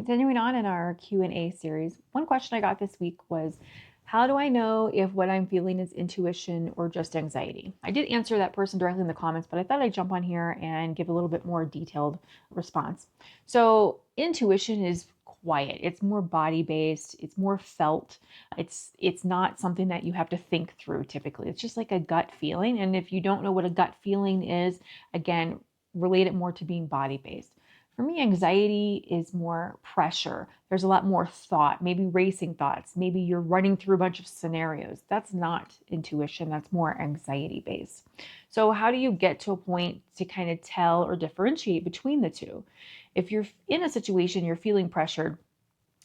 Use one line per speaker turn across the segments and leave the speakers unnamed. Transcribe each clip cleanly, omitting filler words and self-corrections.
Continuing on in our Q&A series, one question I got this week was, how do I know if what I'm feeling is intuition or just anxiety? I did answer that person directly in the comments, but I thought I'd jump on here and give a little bit more detailed response. So intuition is quiet. It's more body-based. It's more felt. It's not something that you have to think through typically. It's just like a gut feeling. And if you don't know what a gut feeling is, again, relate it more to being body-based. For me, anxiety is more pressure. There's a lot more thought, maybe racing thoughts. Maybe you're running through a bunch of scenarios. That's not intuition. That's more anxiety based. So how do you get to a point to kind of tell or differentiate between the two? If you're in a situation, you're feeling pressured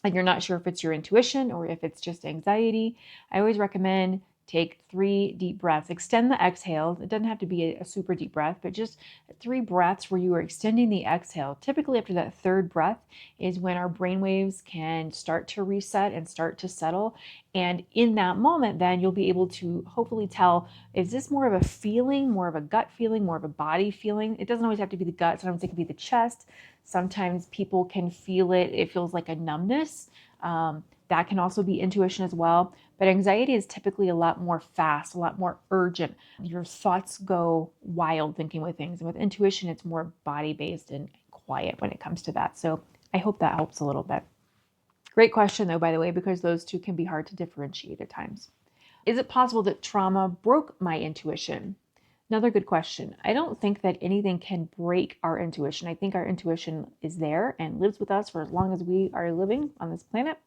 and you're not sure if it's your intuition or if it's just anxiety, I always recommend take 3 deep breaths. Extend the exhale. It doesn't have to be a super deep breath, but just 3 breaths where you are extending the exhale. Typically after that third breath is when our brain waves can start to reset and start to settle. And in that moment, then you'll be able to hopefully tell, is this more of a feeling, more of a gut feeling, more of a body feeling? It doesn't always have to be the gut. Sometimes it can be the chest. Sometimes people can feel it. It feels like a numbness. That can also be intuition as well. But anxiety is typically a lot more fast, a lot more urgent. Your thoughts go wild thinking with things. And with intuition, it's more body-based and quiet when it comes to that. So I hope that helps a little bit. Great question, though, by the way, because those two can be hard to differentiate at times. Is it possible that trauma broke my intuition? Another good question. I don't think that anything can break our intuition. I think our intuition is there and lives with us for as long as we are living on this planet.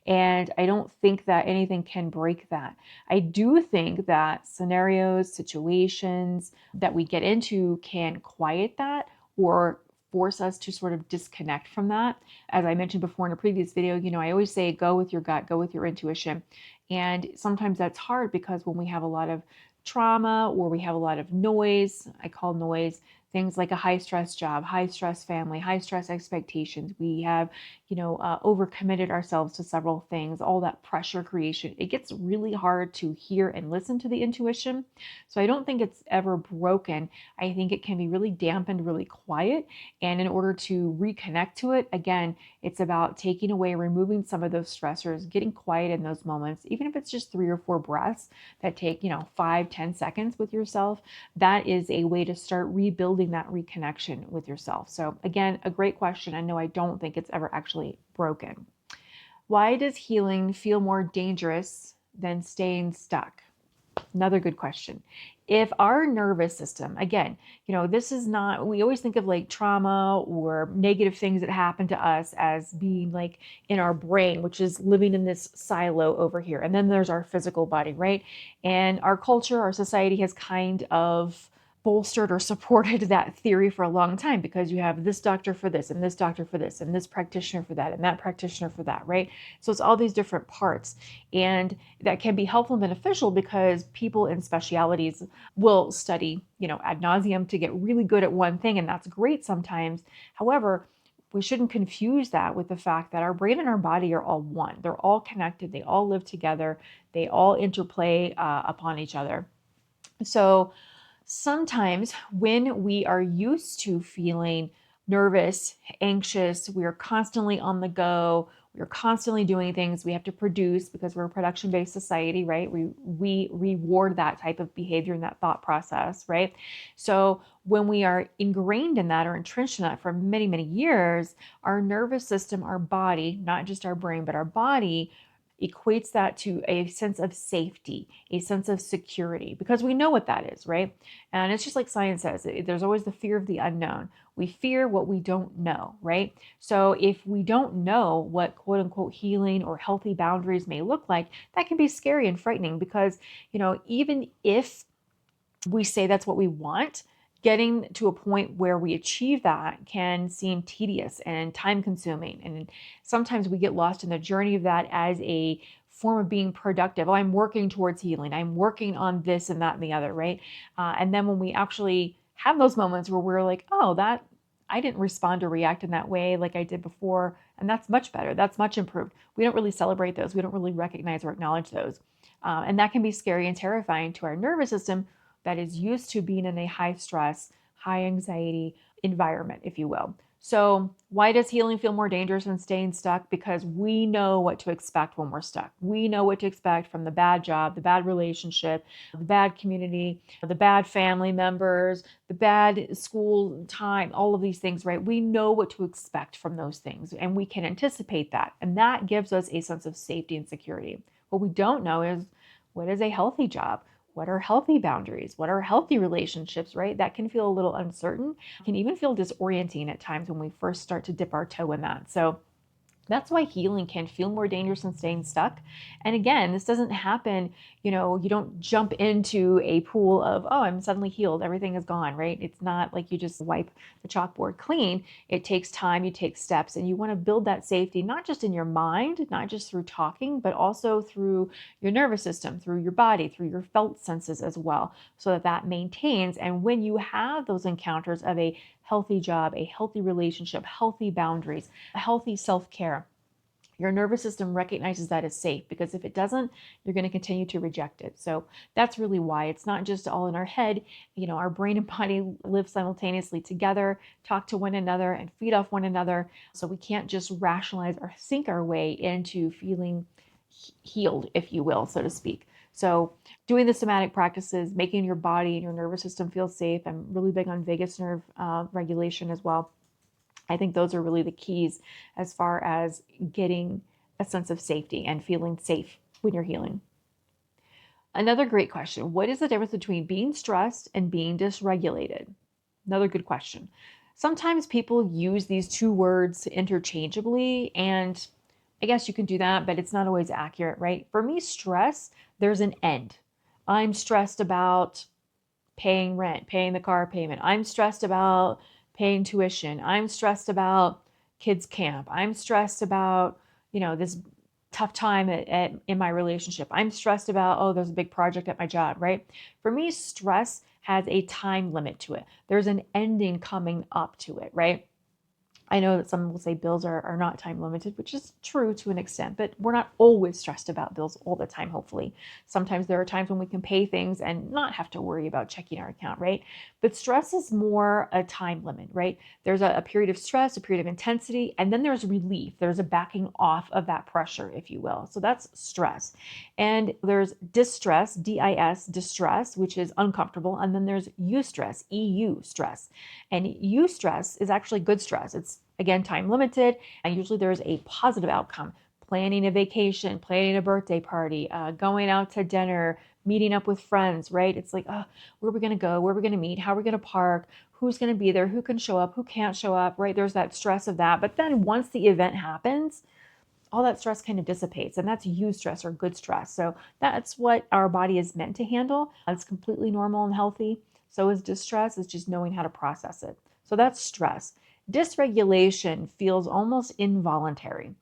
And I don't think that anything can break that. I do think that scenarios, situations that we get into can quiet that or force us to sort of disconnect from that. As I mentioned before in a previous video, I always say go with your gut, go with your intuition. And sometimes that's hard because when we have a lot of trauma or we have a lot of noise, I call noise things like a high stress job, high stress family, high stress expectations. We have, overcommitted ourselves to several things, all that pressure creation. It gets really hard to hear and listen to the intuition. So I don't think it's ever broken. I think it can be really dampened, really quiet. And in order to reconnect to it, again, it's about taking away, removing some of those stressors, getting quiet in those moments, even if it's just 3 or 4 breaths that take, 5-10 seconds with yourself. That is a way to start rebuilding that reconnection with yourself. So again, a great question. And no, I don't think it's ever actually broken. Why does healing feel more dangerous than staying stuck? Another good question. If our nervous system, again, this is not, we always think of like trauma or negative things that happen to us as being like in our brain, which is living in this silo over here. And then there's our physical body, right? And our culture, our society has kind of bolstered or supported that theory for a long time because you have this doctor for this and this doctor for this and this practitioner for that and that practitioner for that, right? So it's all these different parts. And that can be helpful and beneficial because people in specialities will study, ad nauseum to get really good at one thing. And that's great sometimes. However, we shouldn't confuse that with the fact that our brain and our body are all one. They're all connected. They all live together. They all interplay upon each other. So sometimes when we are used to feeling nervous, anxious, we are constantly on the go, we're constantly doing things, we have to produce because we're a production-based society, right? We reward that type of behavior and that thought process, right? So when we are ingrained in that or entrenched in that for many, many years, our nervous system, our body, not just our brain, but our body equates that to a sense of safety, a sense of security, because we know what that is, right? And it's just like science says, there's always the fear of the unknown. We fear what we don't know, right? So if we don't know what quote unquote healing or healthy boundaries may look like, that can be scary and frightening because, even if we say that's what we want, getting to a point where we achieve that can seem tedious and time consuming. And sometimes we get lost in the journey of that as a form of being productive. Oh, I'm working towards healing. I'm working on this and that and the other, right? And then when we actually have those moments where we're like, oh, that I didn't respond or react in that way like I did before, and that's much better. That's much improved. We don't really celebrate those. We don't really recognize or acknowledge those. And that can be scary and terrifying to our nervous system that is used to being in a high stress, high anxiety environment, if you will. So why does healing feel more dangerous than staying stuck? Because we know what to expect when we're stuck. We know what to expect from the bad job, the bad relationship, the bad community, the bad family members, the bad school time, all of these things, right? We know what to expect from those things and we can anticipate that. And that gives us a sense of safety and security. What we don't know is, what is a healthy job? What are healthy boundaries? What are healthy relationships, right? That can feel a little uncertain, can even feel disorienting at times when we first start to dip our toe in that. So that's why healing can feel more dangerous than staying stuck. And again, this doesn't happen, you don't jump into a pool of, oh, I'm suddenly healed, everything is gone, right? It's not like you just wipe the chalkboard clean. It takes time, you take steps, and you want to build that safety, not just in your mind, not just through talking, but also through your nervous system, through your body, through your felt senses as well, so that that maintains. And when you have those encounters of a healthy job, a healthy relationship, healthy boundaries, a healthy self-care, your nervous system recognizes that as safe, because if it doesn't, you're going to continue to reject it. So that's really why it's not just all in our head. Our brain and body live simultaneously together, talk to one another, and feed off one another. So we can't just rationalize or think our way into feeling healed, if you will, so to speak. So doing the somatic practices, making your body and your nervous system feel safe. I'm really big on vagus nerve regulation as well. I think those are really the keys as far as getting a sense of safety and feeling safe when you're healing. Another great question: what is the difference between being stressed and being dysregulated? Another good question. Sometimes people use these two words interchangeably, and I guess you can do that, but it's not always accurate, right? For me, stress, there's an end. I'm stressed about paying rent, paying the car payment. I'm stressed about paying tuition. I'm stressed about kids camp. I'm stressed about, this tough time in my relationship. I'm stressed about, oh, there's a big project at my job, right? For me, stress has a time limit to it. There's an ending coming up to it, right? I know that some will say bills are not time limited, which is true to an extent, but we're not always stressed about bills all the time, hopefully. Sometimes there are times when we can pay things and not have to worry about checking our account, right? But stress is more a time limit, right? There's a period of stress, a period of intensity, and then there's relief. There's a backing off of that pressure, if you will. So that's stress. And there's distress, D-I-S, distress, which is uncomfortable. And then there's eustress, E-U, stress. And eustress is actually good stress. It's, again, time limited, and usually there's a positive outcome. Planning a vacation, planning a birthday party, going out to dinner, meeting up with friends, right? It's like, where are we going to go? Where are we going to meet? How are we going to park? Who's going to be there? Who can show up? Who can't show up, right? There's that stress of that. But then once the event happens, all that stress kind of dissipates, and that's eustress or good stress. So that's what our body is meant to handle. It's completely normal and healthy. So is distress, is just knowing how to process it. So that's stress. Dysregulation feels almost involuntary.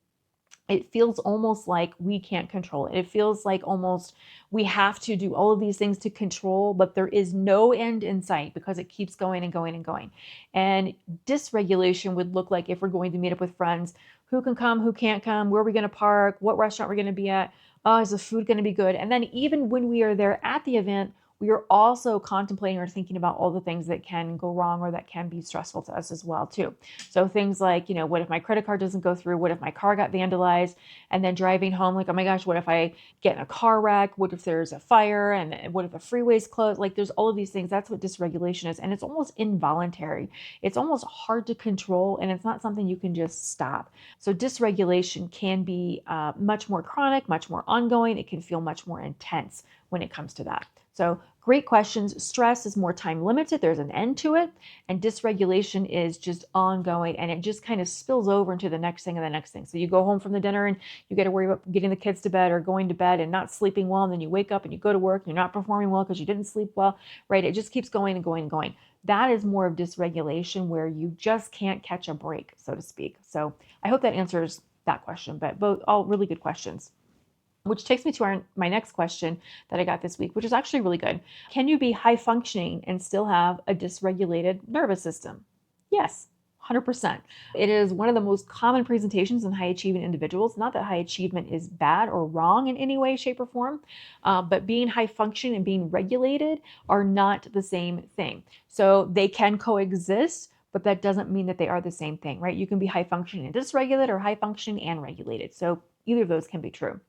It feels almost like we can't control it. It feels like almost we have to do all of these things to control, but there is no end in sight because it keeps going and going and going. And dysregulation would look like, if we're going to meet up with friends, who can come, who can't come, where are we going to park, what restaurant we're going to be at, oh, is the food going to be good? And then even when we are there at the event, we are also contemplating or thinking about all the things that can go wrong or that can be stressful to us as well too. So things like, what if my credit card doesn't go through? What if my car got vandalized? And then driving home, like, oh my gosh, what if I get in a car wreck? What if there's a fire? And what if the freeway's closed? Like, there's all of these things. That's what dysregulation is. And it's almost involuntary. It's almost hard to control, and it's not something you can just stop. So dysregulation can be much more chronic, much more ongoing. It can feel much more intense when it comes to that. So great questions. Stress is more time limited. There's an end to it. And dysregulation is just ongoing, and it just kind of spills over into the next thing and the next thing. So you go home from the dinner and you got to worry about getting the kids to bed or going to bed and not sleeping well. And then you wake up and you go to work and you're not performing well because you didn't sleep well, right? It just keeps going and going and going. That is more of dysregulation, where you just can't catch a break, so to speak. So I hope that answers that question, but both all really good questions. Which takes me to my next question that I got this week, which is actually really good. Can you be high functioning and still have a dysregulated nervous system? Yes, 100%. It is one of the most common presentations in high achieving individuals. Not that high achievement is bad or wrong in any way, shape, or form, but being high functioning and being regulated are not the same thing. So they can coexist, but that doesn't mean that they are the same thing, right? You can be high functioning and dysregulated or high functioning and regulated. So either of those can be true.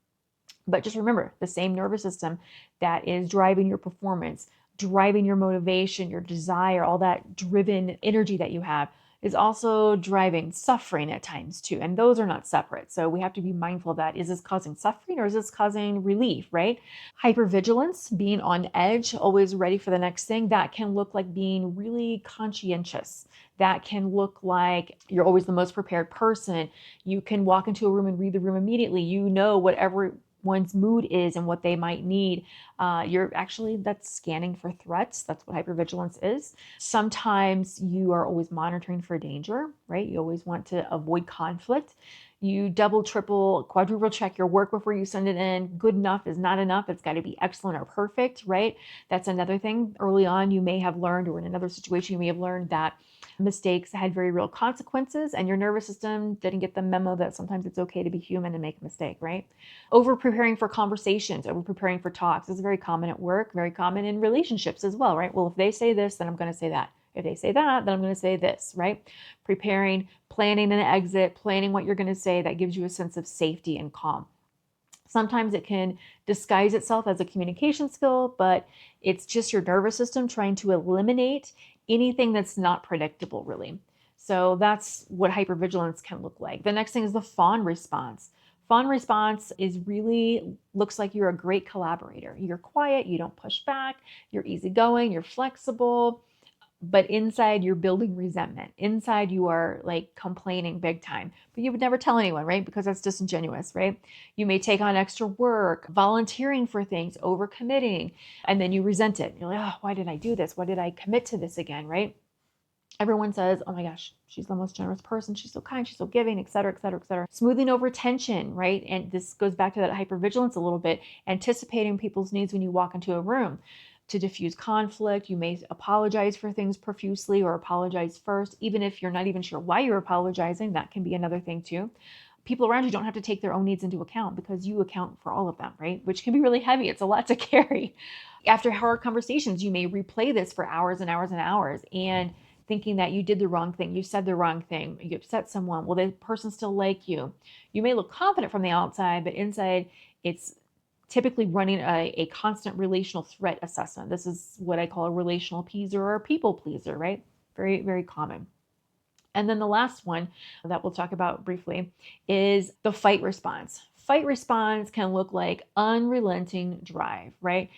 But just remember, the same nervous system that is driving your performance, driving your motivation, your desire, all that driven energy that you have is also driving suffering at times too. And those are not separate. So we have to be mindful of that. Is this causing suffering or is this causing relief, right? Hypervigilance, being on edge, always ready for the next thing, that can look like being really conscientious. That can look like you're always the most prepared person. You can walk into a room and read the room immediately. You know whatever one's mood is and what they might need. That's scanning for threats. That's what hypervigilance is. Sometimes you are always monitoring for danger, right? You always want to avoid conflict. You double, triple, quadruple check your work before you send it in. Good enough is not enough. It's got to be excellent or perfect, right? That's another thing. Early on, you may have learned, or in another situation, you may have learned that mistakes had very real consequences and your nervous system didn't get the memo that sometimes it's okay to be human and make a mistake, right? Over preparing for conversations, over preparing for talks. This is very common at work, very common in relationships as well, right? Well, if they say this, then I'm going to say that. If they say that, then I'm going to say this, right? Preparing, planning an exit, planning what you're going to say, that gives you a sense of safety and calm. Sometimes it can disguise itself as a communication skill, but it's just your nervous system trying to eliminate anything that's not predictable, really. So that's what hypervigilance can look like. The next thing is the fawn response. Fawn response is really looks like you're a great collaborator. You're quiet, you don't push back, you're easygoing, you're flexible, but inside you're building resentment. Inside you are like complaining big time, but you would never tell anyone, right? Because that's disingenuous, right? You may take on extra work, volunteering for things, overcommitting, and then you resent it. You're like, oh, why did I do this? Why did I commit to this again, right? Everyone says, oh my gosh, she's the most generous person. She's so kind, she's so giving, et cetera, et cetera, et cetera. Smoothing over tension, right? And this goes back to that hypervigilance a little bit, anticipating people's needs when you walk into a room. To diffuse conflict, you may apologize for things profusely or apologize first, even if you're not even sure why you're apologizing. That can be another thing too. People around you don't have to take their own needs into account because you account for all of them, right? Which can be really heavy. It's a lot to carry. After hard conversations, you may replay this for hours and hours and hours and thinking that you did the wrong thing, you said the wrong thing, you upset someone. Will the person still like you? You may look confident from the outside, but inside it's typically running a constant relational threat assessment. This is what I call a relational pleaser or a people pleaser, right? Very, very common. And then the last one that we'll talk about briefly is the fight response. Fight response can look like unrelenting drive, right?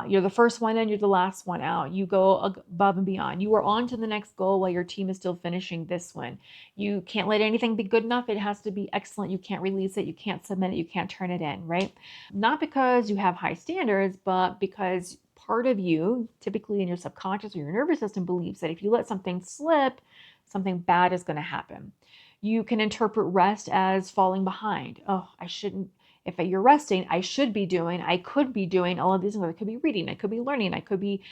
You're the first one in, you're the last one out. You go above and beyond. You are on to the next goal while your team is still finishing this one. You can't let anything be good enough. It has to be excellent. You can't release it. You can't submit it. You can't turn it in, right? Not because you have high standards, but because part of you, typically in your subconscious or your nervous system, believes that if you let something slip, something bad is going to happen. You can interpret rest as falling behind. Oh, I shouldn't, if you're resting, I should be doing, I could be doing all of these things. I could be reading, I could be learning, I could be,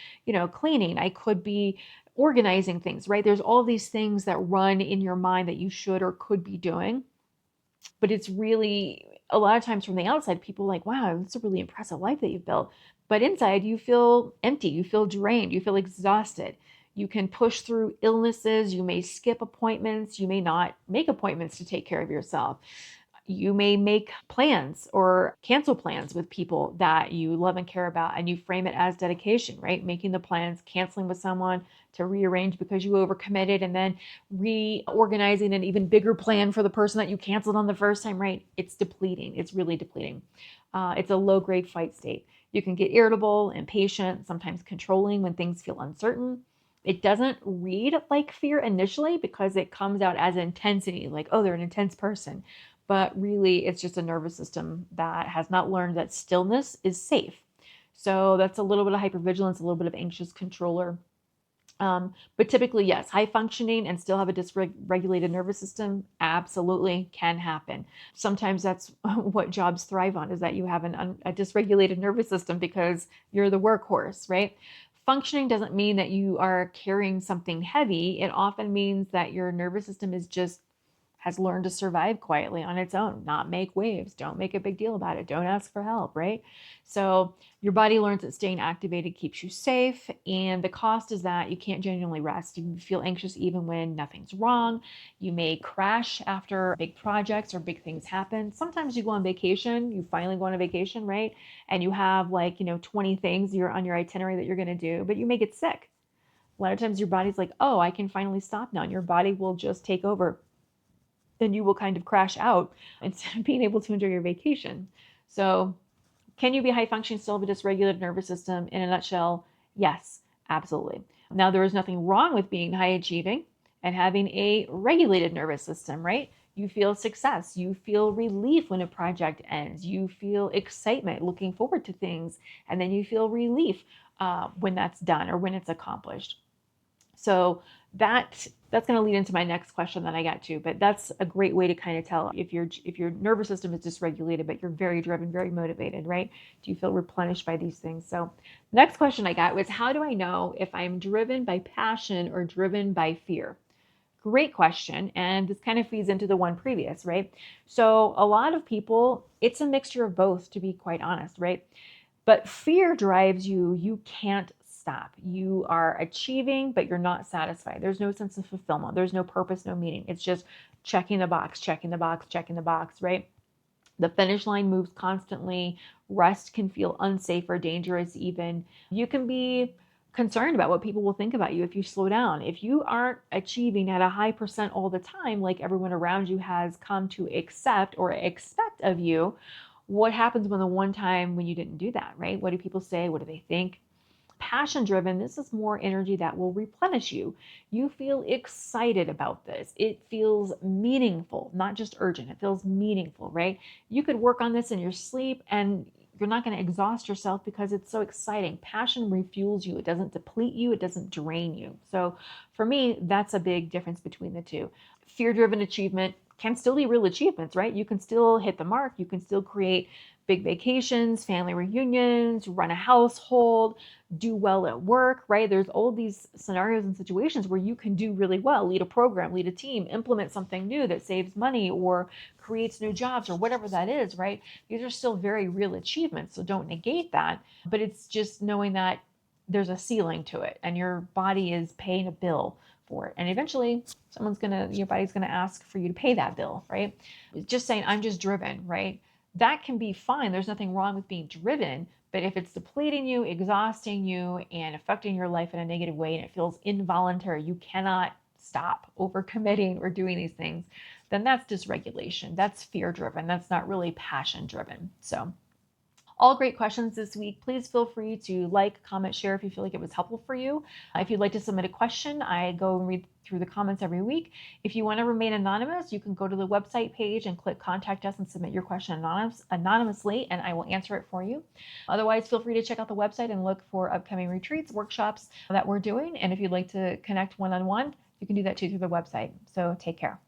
cleaning, I could be organizing things, right? There's all these things that run in your mind that you should or could be doing. But it's really, a lot of times from the outside, people are like, wow, it's a really impressive life that you've built. But inside you feel empty, you feel drained, you feel exhausted. You can push through illnesses. You may skip appointments. You may not make appointments to take care of yourself. You may make plans or cancel plans with people that you love and care about, and you frame it as dedication, right? Making the plans, canceling with someone to rearrange because you overcommitted, and then reorganizing an even bigger plan for the person that you canceled on the first time, right? It's depleting. It's really depleting. It's a low-grade fight state. You can get irritable, impatient, sometimes controlling when things feel uncertain. It doesn't read like fear initially because it comes out as intensity, like, oh, they're an intense person. But really, it's just a nervous system that has not learned that stillness is safe. So that's a little bit of hypervigilance, a little bit of anxious controller. But typically, yes, high functioning and still have a dysregulated nervous system absolutely can happen. Sometimes that's what jobs thrive on, is that you have a dysregulated nervous system because you're the workhorse, right? Functioning doesn't mean that you are carrying something heavy. It often means that your nervous system is just has learned to survive quietly on its own, not make waves, don't make a big deal about it, don't ask for help, right? So your body learns that staying activated keeps you safe, and the cost is that you can't genuinely rest. You feel anxious even when nothing's wrong. You may crash after big projects or big things happen. Sometimes you go on vacation, you finally go on a vacation, right? And you have 20 things you're on your itinerary that you're going to do, but you may get sick. A lot of times your body's like, oh, I can finally stop now. And your body will just take over. Then you will kind of crash out instead of being able to enjoy your vacation. So can you be high functioning, still have a dysregulated nervous system? In a nutshell, yes, absolutely. Now, there is nothing wrong with being high achieving and having a regulated nervous system, right? You feel success. You feel relief when a project ends. You feel excitement looking forward to things. And then you feel relief when that's done or when it's accomplished. So that's going to lead into my next question that I got to, but that's a great way to kind of tell if your nervous system is dysregulated, but you're very driven, very motivated, right? Do you feel replenished by these things? So next question I got was, how do I know if I'm driven by passion or driven by fear? Great question. And this kind of feeds into the one previous, right? So a lot of people, it's a mixture of both, to be quite honest, right? But fear drives you. You can't stop. You are achieving, but you're not satisfied. There's no sense of fulfillment. There's no purpose, no meaning. It's just checking the box, checking the box, checking the box, right? The finish line moves constantly. Rest can feel unsafe or dangerous even. You can be concerned about what people will think about you if you slow down. If you aren't achieving at a high percent all the time, like everyone around you has come to accept or expect of you, what happens when the one time when you didn't do that, right? What do people say? What do they think? Passion driven, this is more energy that will replenish you. You feel excited about this. It feels meaningful, not just urgent. It feels meaningful, right? You could work on this in your sleep and you're not going to exhaust yourself because it's so exciting. Passion refuels you. It doesn't deplete you. It doesn't drain you. So for me, that's a big difference between the two. Fear-driven achievement can still be real achievements, right? You can still hit the mark. You can still create big vacations, family reunions, run a household, do well at work, right? There's all these scenarios and situations where you can do really well, lead a program, lead a team, implement something new that saves money or creates new jobs or whatever that is, right? These are still very real achievements, so don't negate that. But it's just knowing that there's a ceiling to it and your body is paying a bill for it. And eventually your body's gonna ask for you to pay that bill, right? Just saying, I'm just driven, right? That can be fine. There's nothing wrong with being driven, but if it's depleting you, exhausting you, and affecting your life in a negative way, and it feels involuntary, you cannot stop overcommitting or doing these things, then that's dysregulation. That's fear driven. That's not really passion driven. So all great questions this week. Please feel free to like, comment, share if you feel like it was helpful for you. If you'd like to submit a question, I go and read through the comments every week. If you want to remain anonymous, you can go to the website page and click contact us and submit your question anonymously, and I will answer it for you. Otherwise, feel free to check out the website and look for upcoming retreats, workshops that we're doing. And if you'd like to connect one-on-one, you can do that too through the website. So take care.